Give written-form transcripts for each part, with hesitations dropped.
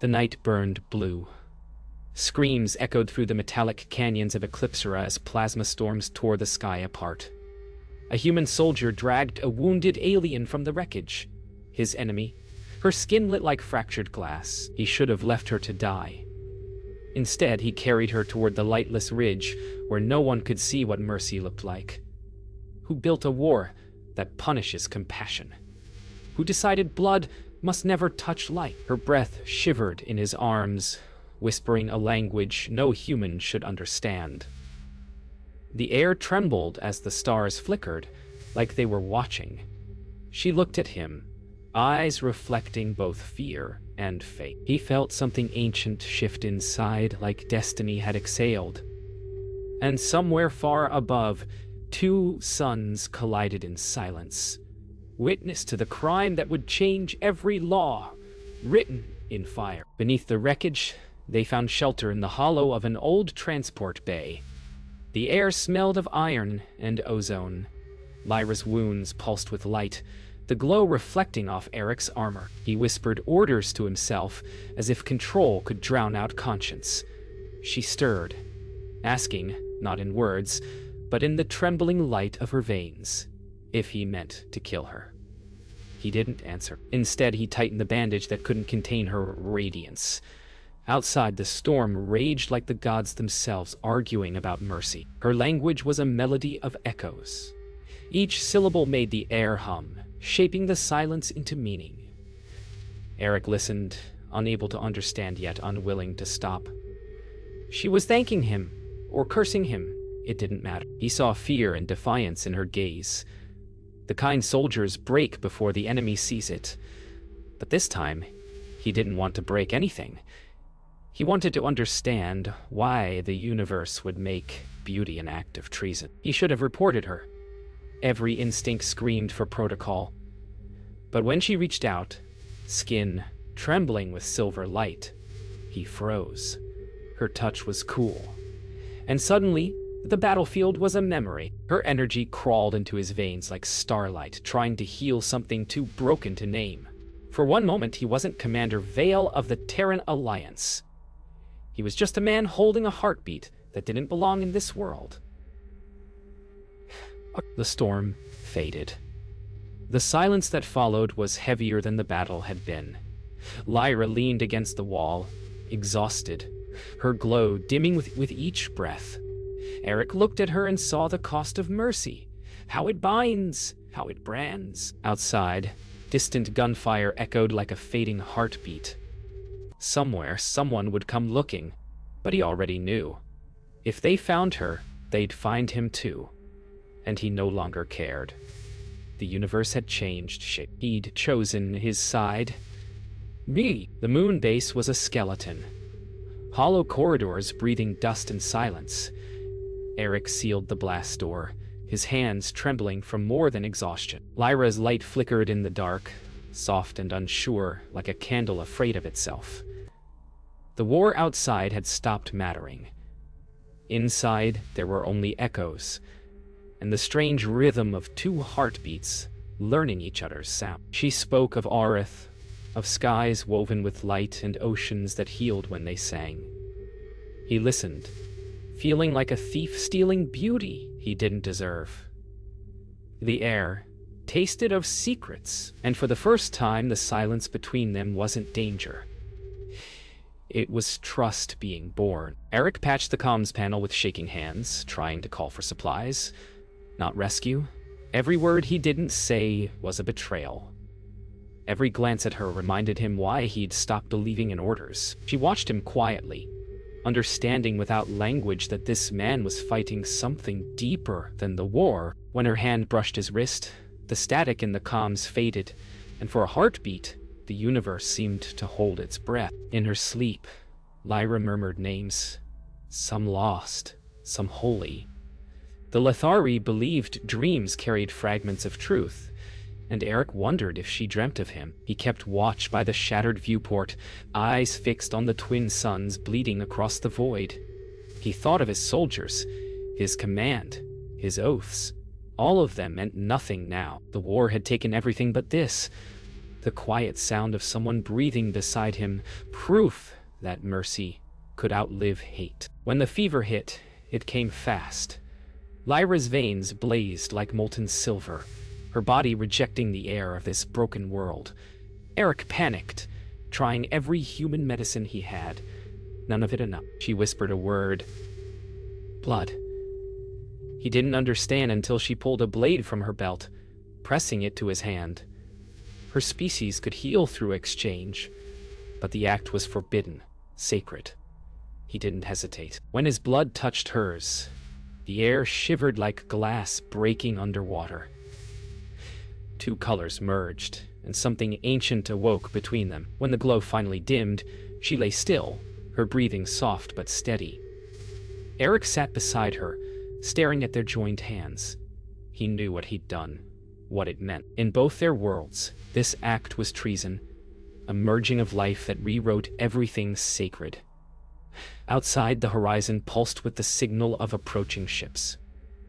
The night burned blue. Screams echoed through the metallic canyons of Eclipsera as plasma storms tore the sky apart. A human soldier dragged a wounded alien from the wreckage. His enemy, her skin lit like fractured glass. He should have left her to die. Instead, he carried her toward the lightless ridge where no one could see what mercy looked like. Who built a war that punishes compassion? Who decided blood must never touch light? Her breath shivered in his arms, whispering a language no human should understand. The air trembled as the stars flickered, like they were watching. She looked at him, eyes reflecting both fear and fate. He felt something ancient shift inside, like destiny had exhaled. And somewhere far above, two suns collided in silence, witness to the crime that would change every law, written in fire. Beneath the wreckage, they found shelter in the hollow of an old transport bay. The air smelled of iron and ozone. Lyra's wounds pulsed with light, the glow reflecting off Eric's armor. He whispered orders to himself, as if control could drown out conscience. She stirred, asking, not in words, but in the trembling light of her veins, if he meant to kill her. He didn't answer. Instead, he tightened the bandage that couldn't contain her radiance. Outside, the storm raged like the gods themselves, arguing about mercy. Her language was a melody of echoes. Each syllable made the air hum, shaping the silence into meaning. Eric listened, unable to understand yet unwilling to stop. She was thanking him, or cursing him. It didn't matter. He saw fear and defiance in her gaze. The kind soldiers break before the enemy sees it. But this time, he didn't want to break anything. He wanted to understand why the universe would make beauty an act of treason. He should have reported her. Every instinct screamed for protocol. But when she reached out, skin trembling with silver light, he froze. Her touch was cool. And suddenly, the battlefield was a memory. Her energy crawled into his veins like starlight, trying to heal something too broken to name. For one moment, he wasn't Commander Vale of the Terran Alliance. He was just a man holding a heartbeat that didn't belong in this world. The storm faded. The silence that followed was heavier than the battle had been. Lyra leaned against the wall, exhausted, her glow dimming with each breath. Eric looked at her and saw the cost of mercy, how it binds, how it brands. Outside, distant gunfire echoed like a fading heartbeat. Somewhere, someone would come looking, but he already knew. If they found her, they'd find him too. And he no longer cared. The universe had changed shape. He'd chosen his side. The moon base was a skeleton. Hollow corridors breathing dust and silence. Eric sealed the blast door, his hands trembling from more than exhaustion. Lyra's light flickered in the dark, soft and unsure, like a candle afraid of itself. The war outside had stopped mattering. Inside, there were only echoes, and the strange rhythm of two heartbeats learning each other's sound. She spoke of Aerith, of skies woven with light and oceans that healed when they sang. He listened, feeling like a thief stealing beauty he didn't deserve. The air tasted of secrets, and for the first time the silence between them wasn't danger. It was trust being born. Eric patched the comms panel with shaking hands, trying to call for supplies, not rescue. Every word he didn't say was a betrayal. Every glance at her reminded him why he'd stopped believing in orders. She watched him quietly, understanding without language that this man was fighting something deeper than the war. When her hand brushed his wrist, the static in the comms faded, and for a heartbeat, the universe seemed to hold its breath. In her sleep, Lyra murmured names, some lost, some holy. The Lethari believed dreams carried fragments of truth, and Eric wondered if she dreamt of him. He kept watch by the shattered viewport, eyes fixed on the twin suns bleeding across the void. He thought of his soldiers, his command, his oaths. All of them meant nothing now. The war had taken everything but this, the quiet sound of someone breathing beside him, proof that mercy could outlive hate. When the fever hit, it came fast. Lyra's veins blazed like molten silver, her body rejecting the air of this broken world. Eric panicked, trying every human medicine he had. None of it enough. She whispered a word. Blood. He didn't understand until she pulled a blade from her belt, pressing it to his hand. Her species could heal through exchange, but the act was forbidden, sacred. He didn't hesitate. When his blood touched hers, the air shivered like glass breaking underwater. Two colors merged, and something ancient awoke between them. When the glow finally dimmed, she lay still, her breathing soft but steady. Eric sat beside her, staring at their joined hands. He knew what he'd done, what it meant. In both their worlds, this act was treason, a merging of life that rewrote everything sacred. Outside, the horizon pulsed with the signal of approaching ships.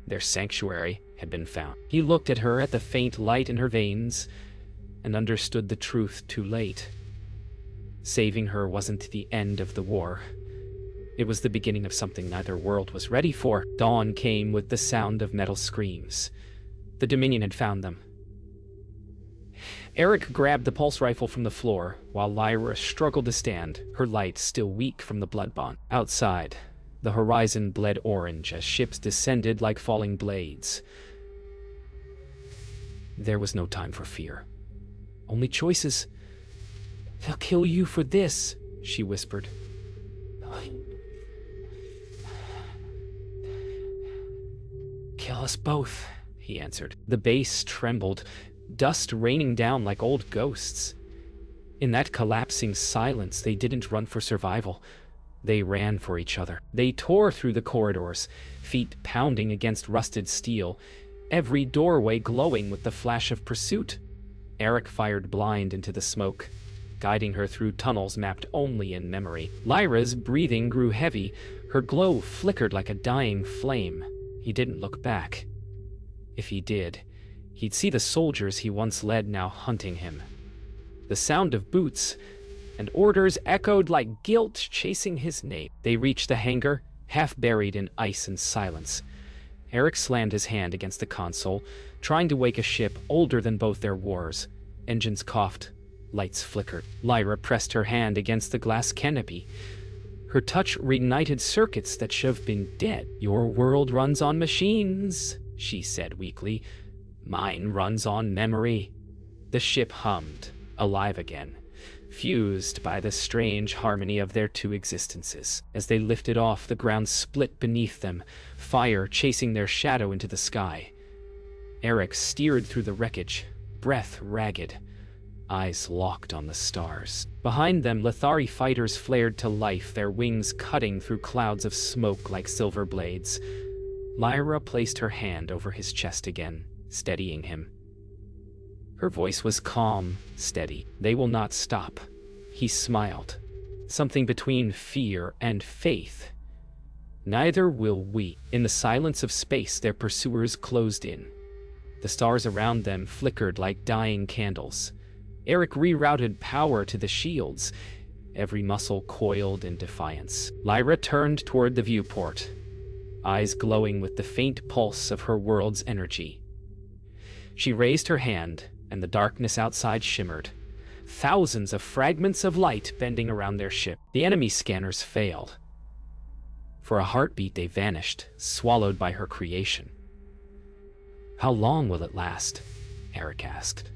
Their sanctuary had been found. He looked at her, at the faint light in her veins, and understood the truth too late. Saving her wasn't the end of the war. It was the beginning of something neither world was ready for. Dawn came with the sound of metal screams. The Dominion had found them. Eric grabbed the pulse rifle from the floor, while Lyra struggled to stand, her light still weak from the blood bond. Outside, the horizon bled orange as ships descended like falling blades. There was no time for fear. Only choices. They'll kill you for this, she whispered. Kill us both, he answered. The base trembled, dust raining down like old ghosts. In that collapsing silence, they didn't run for survival. They ran for each other. They tore through the corridors, feet pounding against rusted steel, every doorway glowing with the flash of pursuit. Eric fired blind into the smoke, guiding her through tunnels mapped only in memory. Lyra's breathing grew heavy, her glow flickered like a dying flame. He didn't look back. If he did, he'd see the soldiers he once led now hunting him. The sound of boots and orders echoed like guilt chasing his name. They reached the hangar, half buried in ice and silence. Eric slammed his hand against the console, trying to wake a ship older than both their wars. Engines coughed, lights flickered. Lyra pressed her hand against the glass canopy. Her touch reignited circuits that should have been dead. Your world runs on machines, she said weakly. Mine runs on memory. The ship hummed, alive again, fused by the strange harmony of their two existences. As they lifted off, the ground split beneath them, fire chasing their shadow into the sky. Eric steered through the wreckage, breath ragged, eyes locked on the stars. Behind them, Lithari fighters flared to life, their wings cutting through clouds of smoke like silver blades. Lyra placed her hand over his chest again, steadying him. Her voice was calm, steady. They will not stop. He smiled. Something between fear and faith. Neither will we. In the silence of space, their pursuers closed in. The stars around them flickered like dying candles. Eric rerouted power to the shields, every muscle coiled in defiance. Lyra turned toward the viewport, eyes glowing with the faint pulse of her world's energy. She raised her hand, and the darkness outside shimmered. Thousands of fragments of light bending around their ship. The enemy scanners failed. For a heartbeat, they vanished, swallowed by her creation. How long will it last? Eric asked.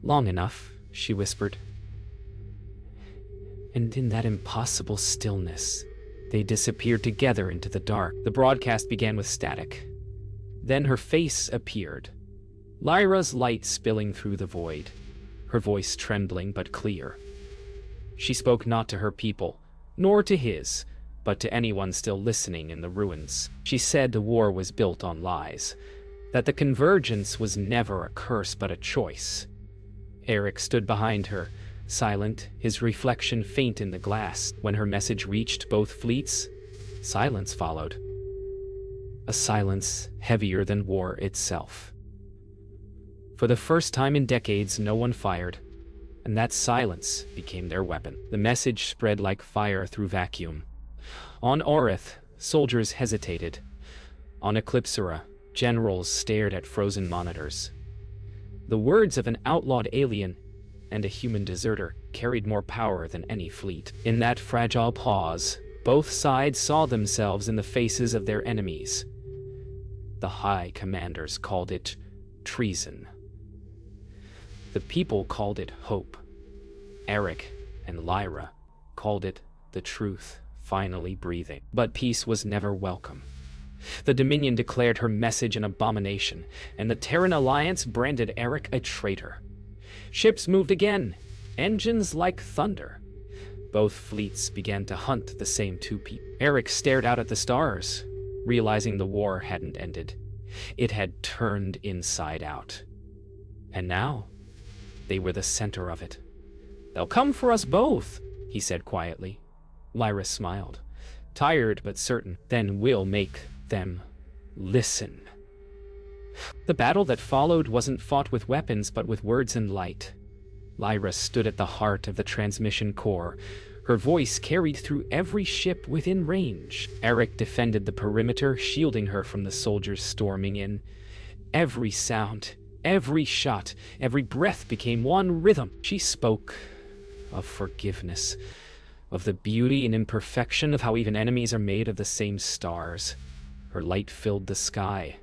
Long enough, she whispered. And in that impossible stillness, they disappeared together into the dark. The broadcast began with static. Then her face appeared, Lyra's light spilling through the void, her voice trembling but clear. She spoke not to her people, nor to his, but to anyone still listening in the ruins. She said the war was built on lies, that the convergence was never a curse but a choice. Eric stood behind her, silent, his reflection faint in the glass. When her message reached both fleets, silence followed. A silence heavier than war itself. For the first time in decades, no one fired, and that silence became their weapon. The message spread like fire through vacuum. On Orith, soldiers hesitated. On Eclipsera, generals stared at frozen monitors. The words of an outlawed alien and a human deserter carried more power than any fleet. In that fragile pause, both sides saw themselves in the faces of their enemies. The high commanders called it treason. The people called it hope. Eric and Lyra called it the truth finally breathing. But peace was never welcome. The Dominion declared her message an abomination, and the Terran Alliance branded Eric a traitor. Ships moved again, engines like thunder. Both fleets began to hunt the same two people. Eric stared out at the stars, realizing the war hadn't ended. It had turned inside out. And now, they were the center of it. "They'll come for us both," he said quietly. Lyra smiled, tired but certain. "Then we'll make them listen." The battle that followed wasn't fought with weapons but with words and light. Lyra stood at the heart of the transmission core. Her voice carried through every ship within range. Eric defended the perimeter, shielding her from the soldiers storming in. Every sound, every shot, every breath became one rhythm. She spoke of forgiveness, of the beauty and imperfection of how even enemies are made of the same stars. Her light filled the sky,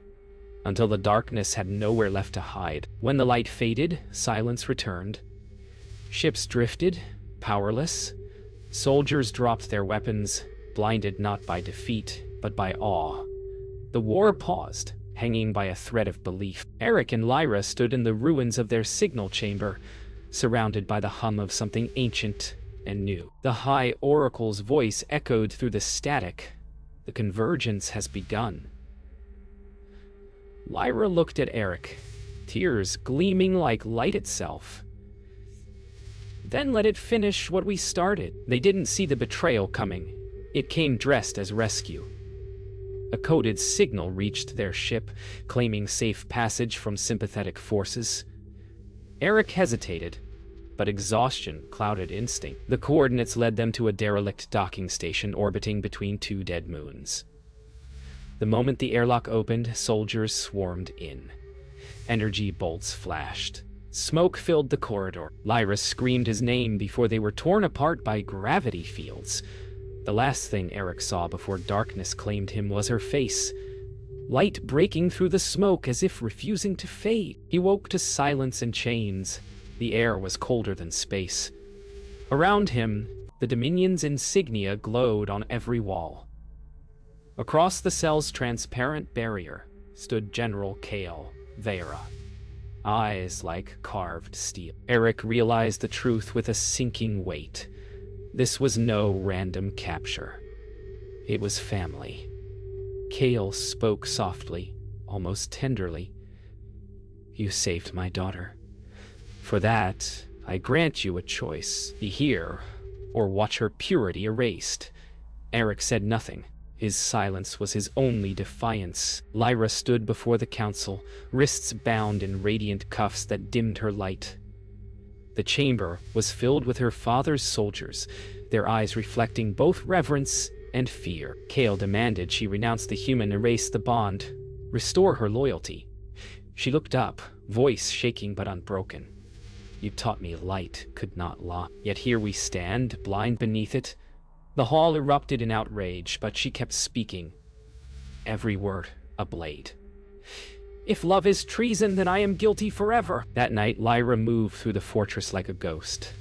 until the darkness had nowhere left to hide. When the light faded, silence returned. Ships drifted, powerless. Soldiers dropped their weapons, blinded not by defeat, but by awe. The war paused, hanging by a thread of belief. Eric and Lyra stood in the ruins of their signal chamber, surrounded by the hum of something ancient and new. The High Oracle's voice echoed through the static. "The convergence has begun." Lyra looked at Eric, tears gleaming like light itself. "Then let it finish what we started." They didn't see the betrayal coming. It came dressed as rescue. A coded signal reached their ship, claiming safe passage from sympathetic forces. Eric hesitated, but exhaustion clouded instinct. The coordinates led them to a derelict docking station orbiting between two dead moons. The moment the airlock opened, soldiers swarmed in. Energy bolts flashed. Smoke filled the corridor. Lyra screamed his name before they were torn apart by gravity fields. The last thing Eric saw before darkness claimed him was her face, light breaking through the smoke as if refusing to fade. He woke to silence and chains. The air was colder than space. Around him, the Dominion's insignia glowed on every wall. Across the cell's transparent barrier stood General Kale Vera, eyes like carved steel. Eric realized the truth with a sinking weight. This was no random capture. It was family. Kale spoke softly, almost tenderly. "You saved my daughter. For that, I grant you a choice. Be here, or watch her purity erased." Eric said nothing. His silence was his only defiance. Lyra stood before the council, wrists bound in radiant cuffs that dimmed her light. The chamber was filled with her father's soldiers, their eyes reflecting both reverence and fear. Kale demanded she renounce the human, erase the bond, restore her loyalty. She looked up, voice shaking but unbroken. "You taught me light could not lie. Yet here we stand, blind beneath it." The hall erupted in outrage, but she kept speaking, every word a blade. "If love is treason, then I am guilty forever." That night, Lyra moved through the fortress like a ghost.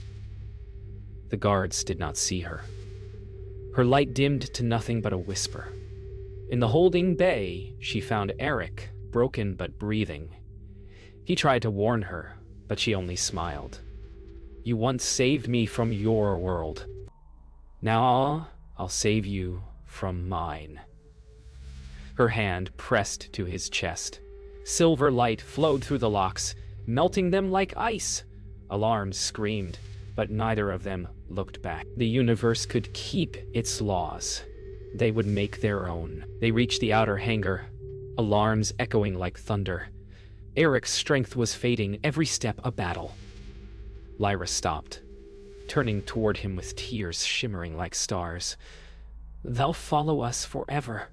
The guards did not see her. Her light dimmed to nothing but a whisper. In the holding bay, she found Eric, broken but breathing. He tried to warn her, but she only smiled. "You once saved me from your world. Now I'll save you from mine." Her hand pressed to his chest. Silver light flowed through the locks, melting them like ice. Alarms screamed, but neither of them looked back. The universe could keep its laws. They would make their own. They reached the outer hangar, alarms echoing like thunder. Eric's strength was fading, every step a battle. Lyra stopped, turning toward him with tears shimmering like stars. "They'll follow us forever,"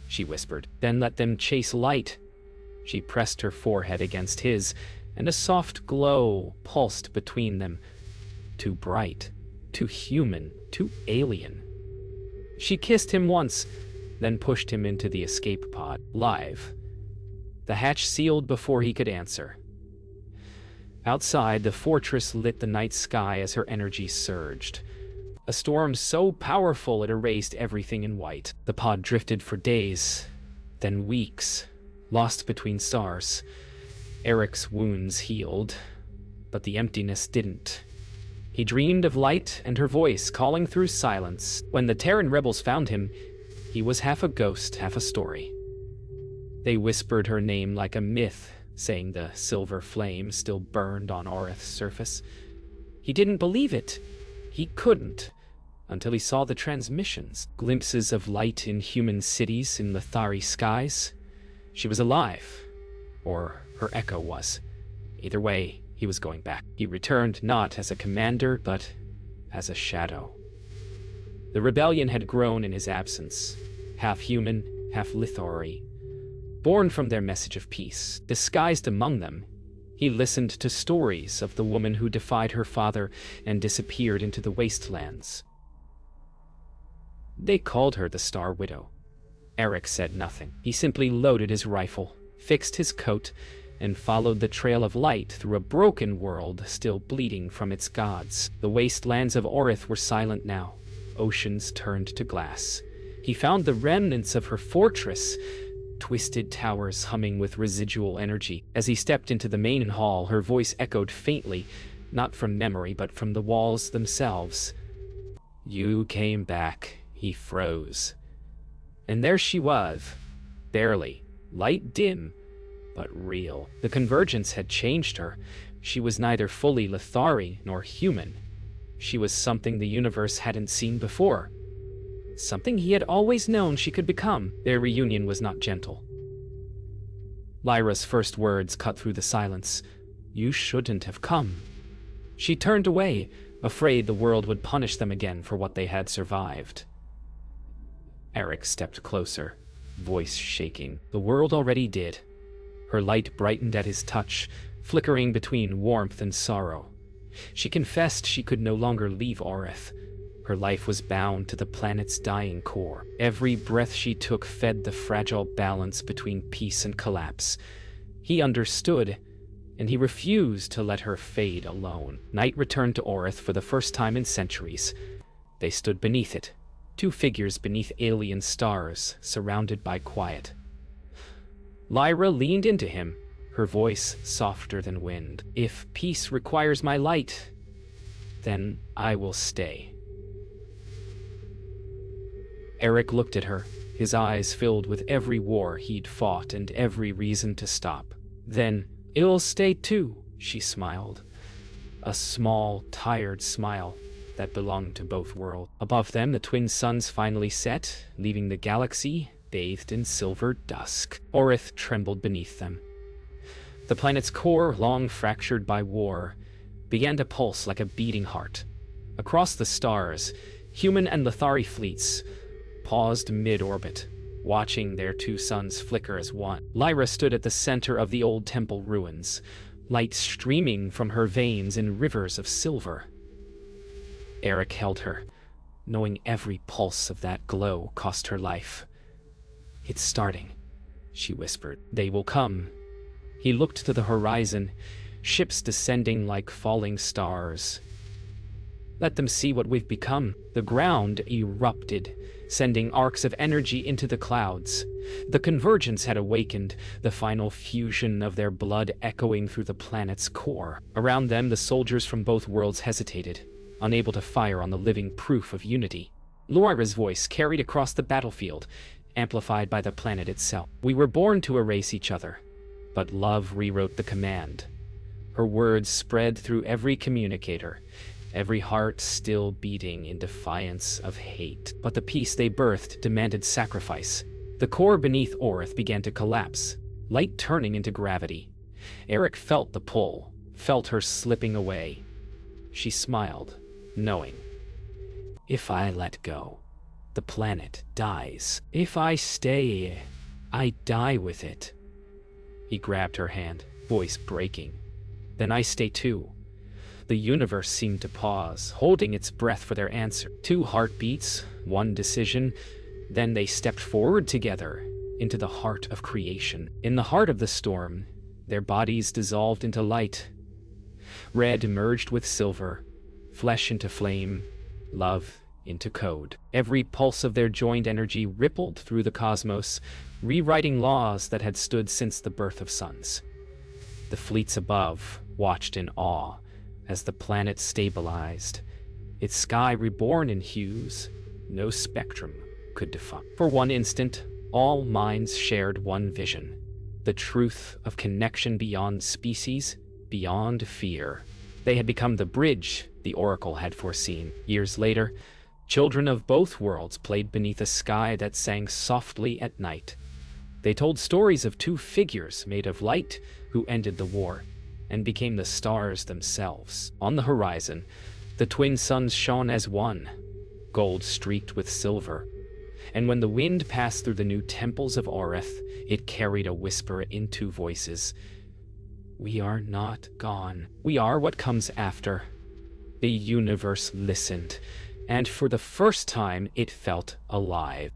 she whispered. "Then let them chase light." She pressed her forehead against his, and a soft glow pulsed between them. Too bright, too human, too alien. She kissed him once, then pushed him into the escape pod, live. The hatch sealed before he could answer. Outside, the fortress lit the night sky as her energy surged. A storm so powerful it erased everything in white. The pod drifted for days, then weeks, lost between stars. Eric's wounds healed, but the emptiness didn't. He dreamed of light and her voice calling through silence. When the Terran rebels found him, he was half a ghost, half a story. They whispered her name like a myth, saying the silver flame still burned on Orith's surface. He didn't believe it. He couldn't, until he saw the transmissions. Glimpses of light in human cities in Lithari skies. She was alive, or her echo was. Either way, he was going back. He returned not as a commander, but as a shadow. The rebellion had grown in his absence, half human, half Lithari. Born from their message of peace, disguised among them, he listened to stories of the woman who defied her father and disappeared into the wastelands. They called her the Star Widow. Eric said nothing. He simply loaded his rifle, fixed his coat, and followed the trail of light through a broken world still bleeding from its gods. The wastelands of Orith were silent now. Oceans turned to glass. He found the remnants of her fortress, twisted towers humming with residual energy. As he stepped into the main hall, her voice echoed faintly, not from memory, but from the walls themselves. "You came back." He froze. And there she was, barely, light dim, but real. The convergence had changed her. She was neither fully Lithari nor human. She was something the universe hadn't seen before. Something he had always known she could become. Their reunion was not gentle. Lyra's first words cut through the silence. "You shouldn't have come." She turned away, afraid the world would punish them again for what they had survived. Eric stepped closer, voice shaking. The world already did. Her light brightened at his touch, flickering between warmth and sorrow. She confessed she could no longer leave Orith. Her life was bound to the planet's dying core. Every breath she took fed the fragile balance between peace and collapse. He understood, and he refused to let her fade alone. Night returned to Orith for the first time in centuries. They stood beneath it, two figures beneath alien stars, surrounded by quiet. Lyra leaned into him, her voice softer than wind. "If peace requires my light, then I will stay." Eric looked at her, his eyes filled with every war he'd fought and every reason to stop. "Then, I'll stay too," she smiled. A small, tired smile that belonged to both worlds. Above them, the twin suns finally set, leaving the galaxy bathed in silver dusk. Orith trembled beneath them. The planet's core, long fractured by war, began to pulse like a beating heart. Across the stars, human and Lithari fleets paused mid-orbit, watching their two suns flicker as one. Lyra stood at the center of the old temple ruins, light streaming from her veins in rivers of silver. Eric held her, knowing every pulse of that glow cost her life. "It's starting," she whispered. "They will come." He looked to the horizon, ships descending like falling stars. "Let them see what we've become." The ground erupted, sending arcs of energy into the clouds. The convergence had awakened, the final fusion of their blood echoing through the planet's core. Around them, the soldiers from both worlds hesitated, unable to fire on the living proof of unity. Lyra's voice carried across the battlefield, amplified by the planet itself. "We were born to erase each other, but love rewrote the command." Her words spread through every communicator, every heart still beating in defiance of hate. But the peace they birthed demanded sacrifice. The core beneath Orith began to collapse, light turning into gravity. Eric felt the pull, felt her slipping away. She smiled, knowing. If I let go, the planet dies. If I stay, I die with it. He grabbed her hand, voice breaking. Then I stay too. The universe seemed to pause, holding its breath for their answer. 2 heartbeats, 1 decision, then they stepped forward together into the heart of creation. In the heart of the storm, their bodies dissolved into light. Red merged with silver, flesh into flame, love into code. Every pulse of their joined energy rippled through the cosmos, rewriting laws that had stood since the birth of suns. The fleets above watched in awe as the planet stabilized, its sky reborn in hues no spectrum could define. For one instant, all minds shared one vision, the truth of connection beyond species, beyond fear. They had become the bridge the Oracle had foreseen. Years later, children of both worlds played beneath a sky that sang softly at night. They told stories of 2 figures made of light who ended the war and became the stars themselves. On the horizon, the twin suns shone as one, gold streaked with silver. And when the wind passed through the new temples of Oreth, it carried a whisper in 2 voices. We are not gone. We are what comes after. The universe listened, and for the first time it felt alive.